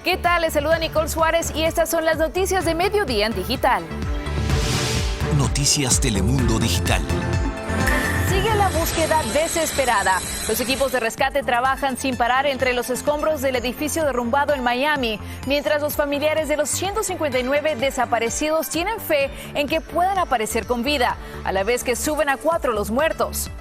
¿Qué tal? Les saluda Nicole Suárez y estas son las noticias de Mediodía en Digital. Noticias Telemundo Digital. Sigue la búsqueda desesperada. Los equipos de rescate trabajan sin parar entre los escombros del edificio derrumbado en Miami, mientras los familiares de los 159 desaparecidos tienen fe en que puedan aparecer con vida, a la vez que suben a 4 los muertos.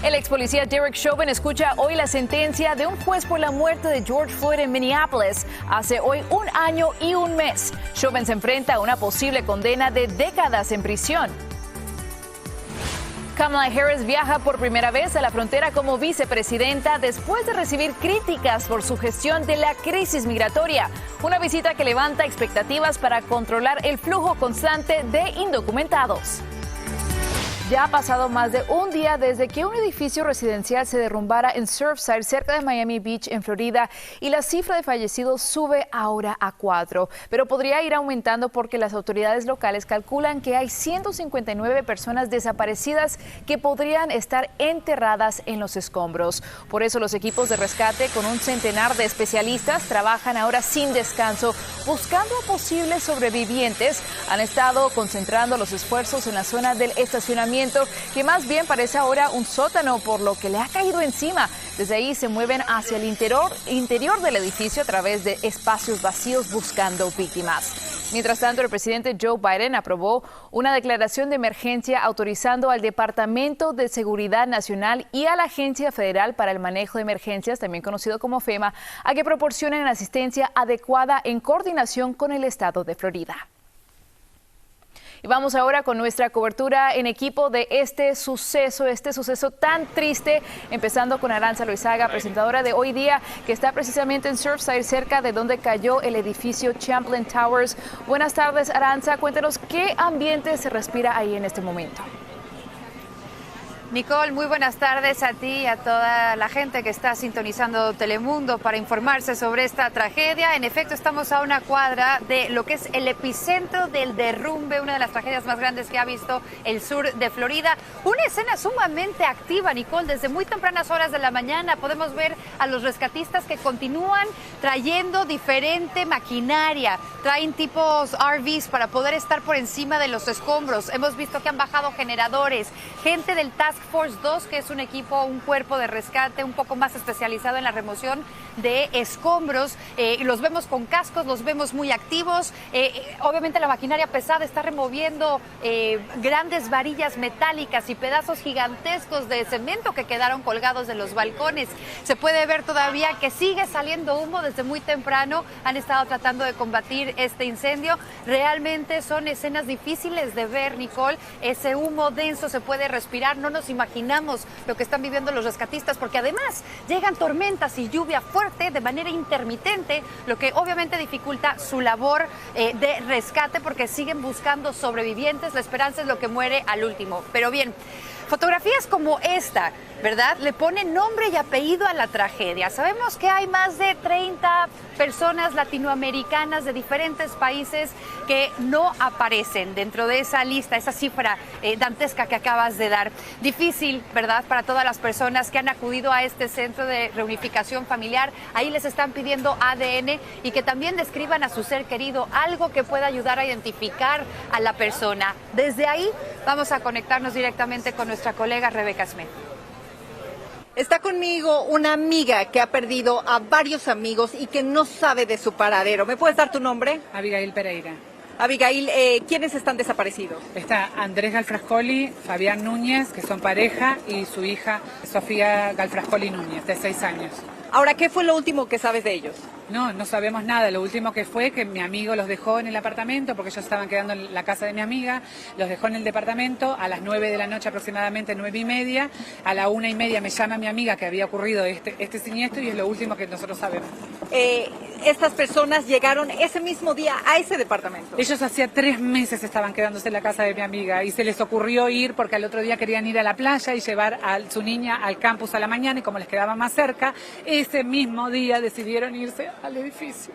El ex policía Derek Chauvin escucha hoy la sentencia de un juez por la muerte de George Floyd en Minneapolis. Hace hoy 1 año y 1 mes. Chauvin se enfrenta a una posible condena de décadas en prisión. Kamala Harris viaja por primera vez a la frontera como vicepresidenta después de recibir críticas por su gestión de la crisis migratoria. Una visita que levanta expectativas para controlar el flujo constante de indocumentados. Ya ha pasado más de un día desde que un edificio residencial se derrumbara en Surfside, cerca de Miami Beach, en Florida, y la cifra de fallecidos sube ahora a 4. Pero podría ir aumentando porque las autoridades locales calculan que hay 159 personas desaparecidas que podrían estar enterradas en los escombros. Por eso los equipos de rescate, con un centenar de especialistas, trabajan ahora sin descanso, buscando a posibles sobrevivientes. Han estado concentrando los esfuerzos en la zona del estacionamiento, que más bien parece ahora un sótano por lo que le ha caído encima. Desde ahí se mueven hacia el interior del edificio a través de espacios vacíos buscando víctimas. Mientras tanto, el presidente Joe Biden aprobó una declaración de emergencia autorizando al Departamento de Seguridad Nacional y a la Agencia Federal para el Manejo de Emergencias, también conocido como FEMA, a que proporcionen asistencia adecuada en coordinación con el estado de Florida. Y vamos ahora con nuestra cobertura en equipo de este suceso tan triste, empezando con Aranza Loizaga, presentadora de Hoy Día, que está precisamente en Surfside, cerca de donde cayó el edificio Champlain Towers. Buenas tardes, Aranza. Cuéntanos qué ambiente se respira ahí en este momento. Nicole, muy buenas tardes a ti y a toda la gente que está sintonizando Telemundo para informarse sobre esta tragedia. En efecto, estamos a una cuadra de lo que es el epicentro del derrumbe, una de las tragedias más grandes que ha visto el sur de Florida. Una escena sumamente activa, Nicole, desde muy tempranas horas de la mañana. Podemos ver a los rescatistas que continúan trayendo diferente maquinaria. Traen tipos RVs para poder estar por encima de los escombros. Hemos visto que han bajado generadores, gente del Task Force 2, que es un cuerpo de rescate un poco más especializado en la remoción de escombros. Los vemos con cascos, los vemos muy activos. Obviamente la maquinaria pesada está removiendo grandes varillas metálicas y pedazos gigantescos de cemento que quedaron colgados de los balcones. Se puede ver todavía que sigue saliendo humo desde muy temprano. Han estado tratando de combatir este incendio. Realmente son escenas difíciles de ver, Nicole. Ese humo denso se puede respirar. No nos imaginamos lo que están viviendo los rescatistas, porque además llegan tormentas y lluvia fuerte de manera intermitente, lo que obviamente dificulta su labor de rescate, porque siguen buscando sobrevivientes. La esperanza es lo que muere al último. Pero bien, fotografías como esta, ¿verdad?, le ponen nombre y apellido a la tragedia. Sabemos que hay más de 30 personas latinoamericanas de diferentes países que no aparecen dentro de esa lista, esa cifra dantesca que acabas de dar. Difícil, ¿verdad?, para todas las personas que han acudido a este centro de reunificación familiar. Ahí les están pidiendo ADN y que también describan a su ser querido, algo que pueda ayudar a identificar a la persona. Desde ahí vamos a conectarnos directamente con nuestra colega Rebeca Smith. Está conmigo una amiga que ha perdido a varios amigos y que no sabe de su paradero. ¿Me puedes dar tu nombre? Abigail Pereira. Abigail, ¿quiénes están desaparecidos? Está Andrés Galfrascoli, Fabián Núñez, que son pareja, y su hija Sofía Galfrascoli Núñez, de 6 años. Ahora, ¿qué fue lo último que sabes de ellos? No sabemos nada. Lo último que fue que mi amigo los dejó en el apartamento, porque ellos estaban quedando en la casa de mi amiga, los dejó en el departamento a las 9 de la noche aproximadamente, 9:30. A la 1:30 me llama mi amiga que había ocurrido este siniestro, y es lo último que nosotros sabemos. Estas personas llegaron ese mismo día a ese departamento. Ellos hacía 3 meses estaban quedándose en la casa de mi amiga y se les ocurrió ir porque al otro día querían ir a la playa y llevar a su niña al campus a la mañana, y como les quedaba más cerca, ese mismo día decidieron irse al edificio.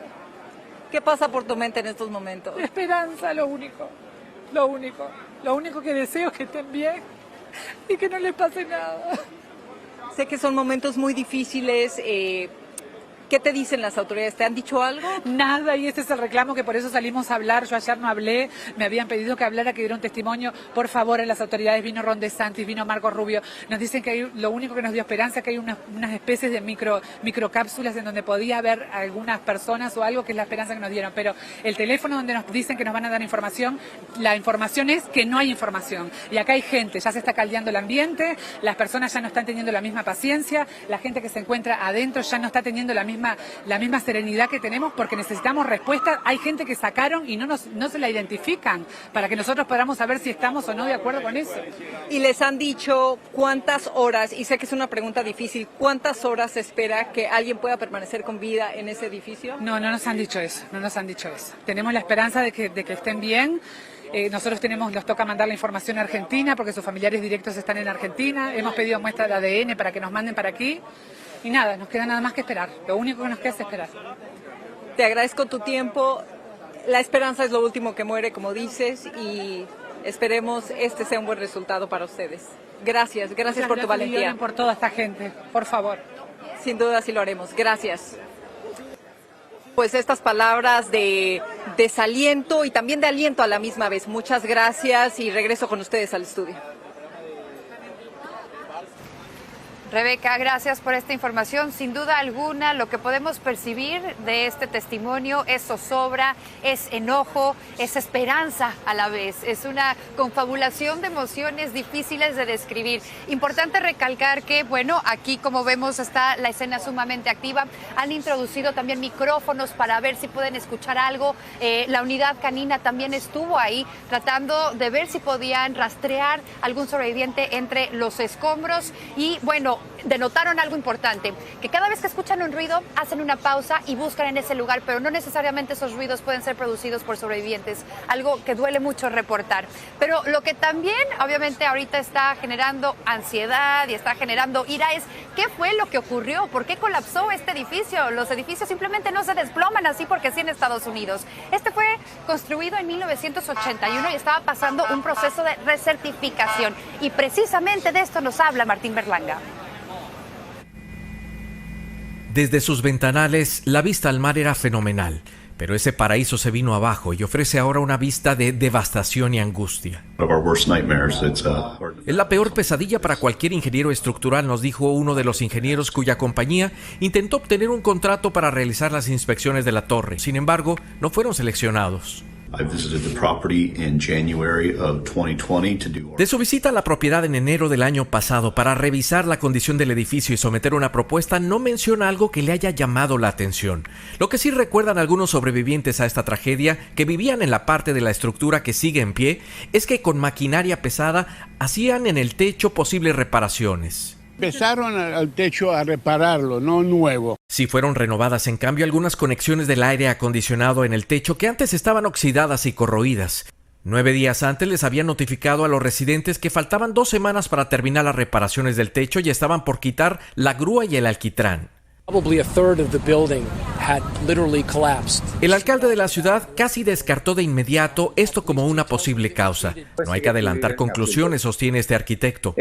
¿Qué pasa por tu mente en estos momentos? La esperanza, lo único. Lo único que deseo es que estén bien y que no les pase nada. Sé que son momentos muy difíciles. ¿Qué qué te dicen las autoridades? ¿Te han dicho algo? Nada, y este es el reclamo, que por eso salimos a hablar. Yo ayer no hablé, me habían pedido que hablara, que diera un testimonio. Por favor, en las autoridades vino Ron DeSantis, vino Marco Rubio. Nos dicen que lo único que nos dio esperanza es que hay unas especies de microcápsulas en donde podía haber algunas personas o algo, que es la esperanza que nos dieron. Pero el teléfono donde nos dicen que nos van a dar información, la información es que no hay información. Y acá hay gente, ya se está caldeando el ambiente, las personas ya no están teniendo la misma paciencia, la gente que se encuentra adentro ya no está teniendo la misma serenidad que tenemos, porque necesitamos respuestas. Hay gente que sacaron y no se la identifican para que nosotros podamos saber si estamos o no de acuerdo con eso. Y les han dicho cuántas horas, y sé que es una pregunta difícil, ¿cuántas horas se espera que alguien pueda permanecer con vida en ese edificio? No nos han dicho eso, no nos han dicho eso. Tenemos la esperanza de que estén bien. Nosotros nos toca mandar la información a Argentina porque sus familiares directos están en Argentina. Hemos pedido muestra de ADN para que nos manden para aquí. Y nada, nos queda nada más que esperar. Lo único que nos queda es esperar. Te agradezco tu tiempo. La esperanza es lo último que muere, como dices, y esperemos este sea un buen resultado para ustedes. Gracias por tu valentía. Y por toda esta gente, por favor. Sin duda sí lo haremos. Gracias. Pues estas palabras de desaliento y también de aliento a la misma vez. Muchas gracias y regreso con ustedes al estudio. Rebeca, gracias por esta información. Sin duda alguna, lo que podemos percibir de este testimonio es zozobra, es enojo, es esperanza a la vez. Es una confabulación de emociones difíciles de describir. Importante recalcar que, bueno, aquí como vemos está la escena sumamente activa. Han introducido también micrófonos para ver si pueden escuchar algo. La unidad canina también estuvo ahí tratando de ver si podían rastrear algún sobreviviente entre los escombros. Y, bueno, denotaron algo importante, que cada vez que escuchan un ruido hacen una pausa y buscan en ese lugar, pero no necesariamente esos ruidos pueden ser producidos por sobrevivientes, algo que duele mucho reportar. Pero lo que también obviamente ahorita está generando ansiedad y está generando ira es ¿qué fue lo que ocurrió? ¿Por qué colapsó este edificio? Los edificios simplemente no se desploman así porque sí en Estados Unidos. Este fue construido en 1981 y estaba pasando un proceso de recertificación y precisamente de esto nos habla Martín Berlanga. Desde sus ventanales, la vista al mar era fenomenal, pero ese paraíso se vino abajo y ofrece ahora una vista de devastación y angustia. Es la peor pesadilla para cualquier ingeniero estructural, nos dijo uno de los ingenieros cuya compañía intentó obtener un contrato para realizar las inspecciones de la torre. Sin embargo, no fueron seleccionados. De su visita a la propiedad en enero del año pasado para revisar la condición del edificio y someter una propuesta, no menciona algo que le haya llamado la atención. Lo que sí recuerdan algunos sobrevivientes a esta tragedia que vivían en la parte de la estructura que sigue en pie es que con maquinaria pesada hacían en el techo posibles reparaciones. Empezaron al techo a repararlo, no nuevo. Sí fueron renovadas, en cambio, algunas conexiones del aire acondicionado en el techo que antes estaban oxidadas y corroídas. 9 días antes les habían notificado a los residentes que faltaban 2 semanas para terminar las reparaciones del techo y estaban por quitar la grúa y el alquitrán. El alcalde de la ciudad casi descartó de inmediato esto como una posible causa. No hay que adelantar conclusiones, sostiene este arquitecto.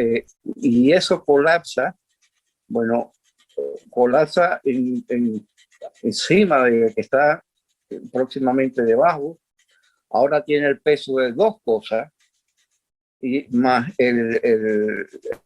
Y eso colapsa, colapsa encima de que está próximamente debajo. Ahora tiene el peso de 2 cosas y más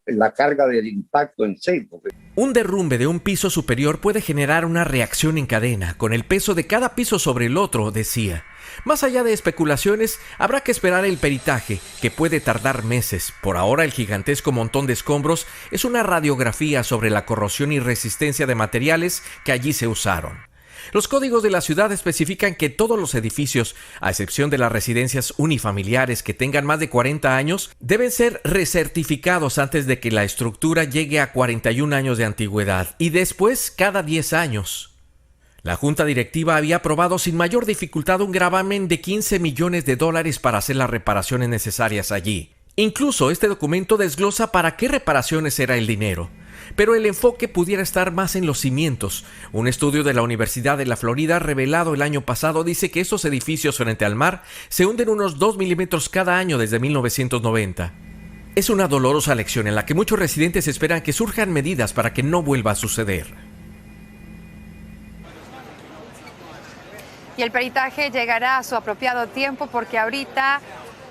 la carga del impacto en sí. Un derrumbe de un piso superior puede generar una reacción en cadena, con el peso de cada piso sobre el otro, decía. Más allá de especulaciones, habrá que esperar el peritaje, que puede tardar meses. Por ahora, el gigantesco montón de escombros es una radiografía sobre la corrosión y resistencia de materiales que allí se usaron. Los códigos de la ciudad especifican que todos los edificios, a excepción de las residencias unifamiliares que tengan más de 40 años, deben ser recertificados antes de que la estructura llegue a 41 años de antigüedad y después cada 10 años. La junta directiva había aprobado sin mayor dificultad un gravamen de $15 millones para hacer las reparaciones necesarias allí. Incluso este documento desglosa para qué reparaciones era el dinero. Pero el enfoque pudiera estar más en los cimientos. Un estudio de la Universidad de la Florida revelado el año pasado dice que estos edificios frente al mar se hunden unos 2 milímetros cada año desde 1990. Es una dolorosa lección en la que muchos residentes esperan que surjan medidas para que no vuelva a suceder. y el peritaje llegará a su apropiado tiempo porque ahorita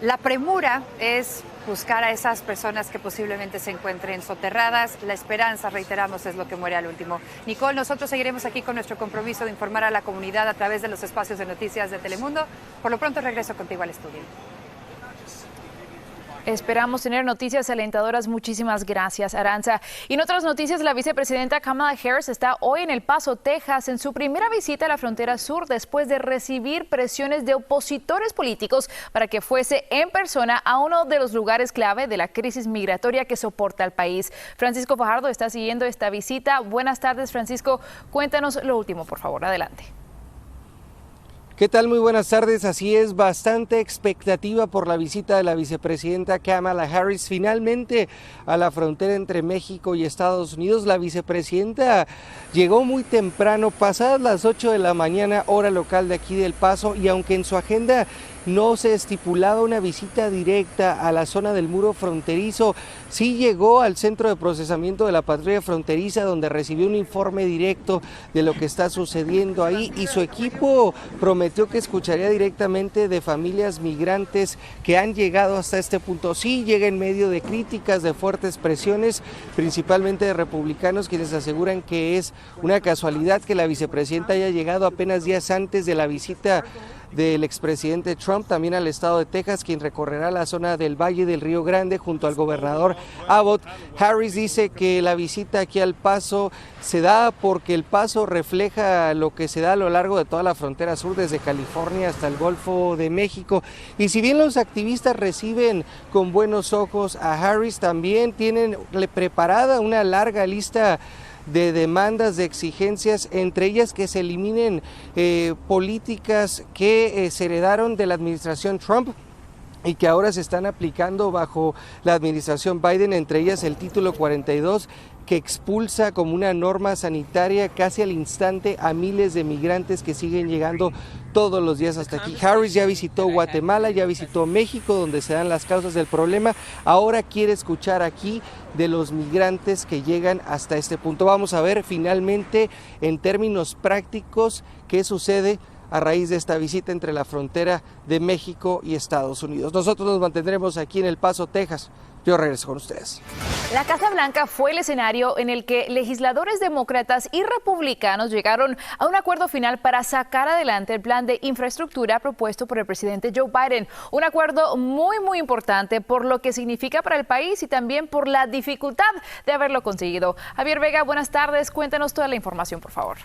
la premura es buscar a esas personas que posiblemente se encuentren soterradas. La esperanza, reiteramos, es lo que muere al último. Nicole, nosotros seguiremos aquí con nuestro compromiso de informar a la comunidad a través de los espacios de noticias de Telemundo. Por lo pronto regreso contigo al estudio. Esperamos tener noticias alentadoras. Muchísimas gracias, Aranza. Y en otras noticias, la vicepresidenta Kamala Harris está hoy en El Paso, Texas, en su primera visita a la frontera sur después de recibir presiones de opositores políticos para que fuese en persona a uno de los lugares clave de la crisis migratoria que soporta el país. Francisco Fajardo está siguiendo esta visita. Buenas tardes, Francisco. Cuéntanos lo último, por favor. Adelante. ¿Qué tal? Muy buenas tardes. Así es, bastante expectativa por la visita de la vicepresidenta Kamala Harris finalmente a la frontera entre México y Estados Unidos. La vicepresidenta llegó muy temprano, pasadas las 8 de la mañana, hora local de aquí del Paso, y aunque en su agenda no se estipulaba una visita directa a la zona del muro fronterizo, sí llegó al centro de procesamiento de la patrulla fronteriza, donde recibió un informe directo de lo que está sucediendo ahí, y su equipo prometió que escucharía directamente de familias migrantes que han llegado hasta este punto. Sí llega en medio de críticas, de fuertes presiones, principalmente de republicanos, quienes aseguran que es una casualidad que la vicepresidenta haya llegado apenas días antes de la visita del expresidente Trump también al estado de Texas, quien recorrerá la zona del Valle del Río Grande junto al gobernador Abbott. Harris dice que la visita aquí al Paso se da porque el Paso refleja lo que se da a lo largo de toda la frontera sur, desde California hasta el Golfo de México. Y si bien los activistas reciben con buenos ojos a Harris, también tienen preparada una larga lista de demandas, de exigencias, entre ellas que se eliminen políticas que se heredaron de la administración Trump y que ahora se están aplicando bajo la administración Biden, entre ellas el título 42, que expulsa como una norma sanitaria casi al instante a miles de migrantes que siguen llegando todos los días hasta aquí. Harris ya visitó Guatemala, ya visitó México, donde se dan las causas del problema. Ahora quiere escuchar aquí de los migrantes que llegan hasta este punto. Vamos a ver finalmente en términos prácticos qué sucede a raíz de esta visita entre la frontera de México y Estados Unidos. Nosotros nos mantendremos aquí en El Paso, Texas. Yo regreso con ustedes. La Casa Blanca fue el escenario en el que legisladores demócratas y republicanos llegaron a un acuerdo final para sacar adelante el plan de infraestructura propuesto por el presidente Joe Biden. Un acuerdo muy importante por lo que significa para el país y también por la dificultad de haberlo conseguido. Javier Vega, buenas tardes. Cuéntanos toda la información, por favor.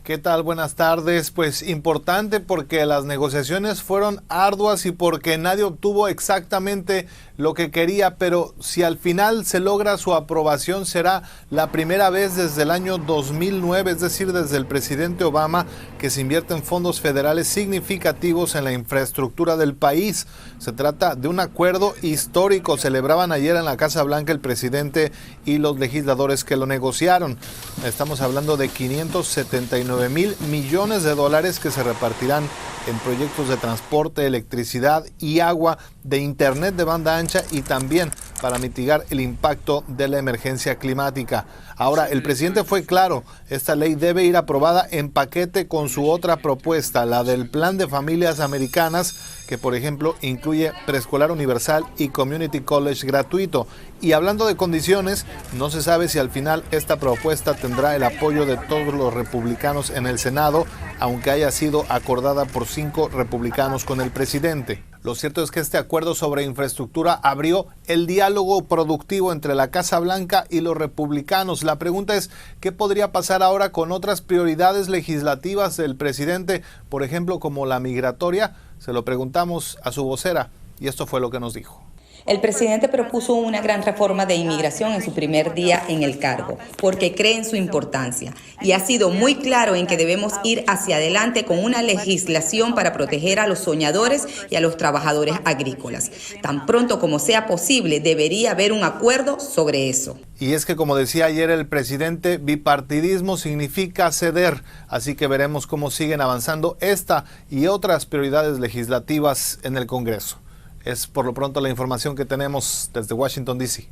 ¿Qué tal? Buenas tardes. Pues importante porque las negociaciones fueron arduas y porque nadie obtuvo exactamente lo que quería, pero si al final se logra su aprobación será la primera vez desde el año 2009, es decir, desde el presidente Obama, que se invierten fondos federales significativos en la infraestructura del país. Se trata de un acuerdo histórico. Celebraban ayer en la Casa Blanca el presidente y los legisladores que lo negociaron. Estamos hablando de 579,000 millones de dólares que se repartirán en proyectos de transporte, electricidad y agua, de internet de banda ancha y también para mitigar el impacto de la emergencia climática. Ahora, el presidente fue claro, esta ley debe ir aprobada en paquete con su otra propuesta, la del Plan de Familias Americanas, que por ejemplo incluye preescolar universal y community college gratuito. Y hablando de condiciones, no se sabe si al final esta propuesta tendrá el apoyo de todos los republicanos en el Senado, aunque haya sido acordada por 5 republicanos con el presidente. Lo cierto es que este acuerdo sobre infraestructura abrió el diálogo productivo entre la Casa Blanca y los republicanos. La pregunta es, ¿qué podría pasar ahora con otras prioridades legislativas del presidente, por ejemplo, como la migratoria? Se lo preguntamos a su vocera y esto fue lo que nos dijo. El presidente propuso una gran reforma de inmigración en su primer día en el cargo, porque cree en su importancia y ha sido muy claro en que debemos ir hacia adelante con una legislación para proteger a los soñadores y a los trabajadores agrícolas. Tan pronto como sea posible, debería haber un acuerdo sobre eso. Y es que, como decía ayer el presidente, bipartidismo significa ceder, así que veremos cómo siguen avanzando esta y otras prioridades legislativas en el Congreso. Es por lo pronto la información que tenemos desde Washington, D.C.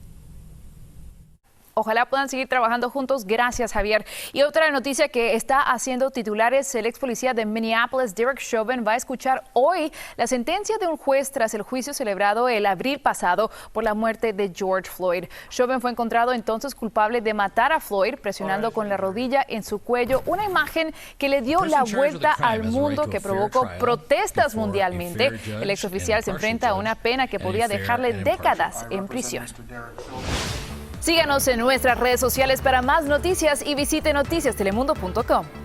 Ojalá puedan seguir trabajando juntos. Gracias, Javier. Y otra noticia que está haciendo titulares: el ex policía de Minneapolis, Derek Chauvin, va a escuchar hoy la sentencia de un juez tras el juicio celebrado el abril pasado por la muerte de George Floyd. Chauvin fue encontrado entonces culpable de matar a Floyd presionando con la rodilla en su cuello, una imagen que le dio la vuelta al mundo, que provocó protestas mundialmente. El ex oficial se enfrenta a una pena que podría dejarle décadas en prisión. Síganos en nuestras redes sociales para más noticias y visite noticiastelemundo.com.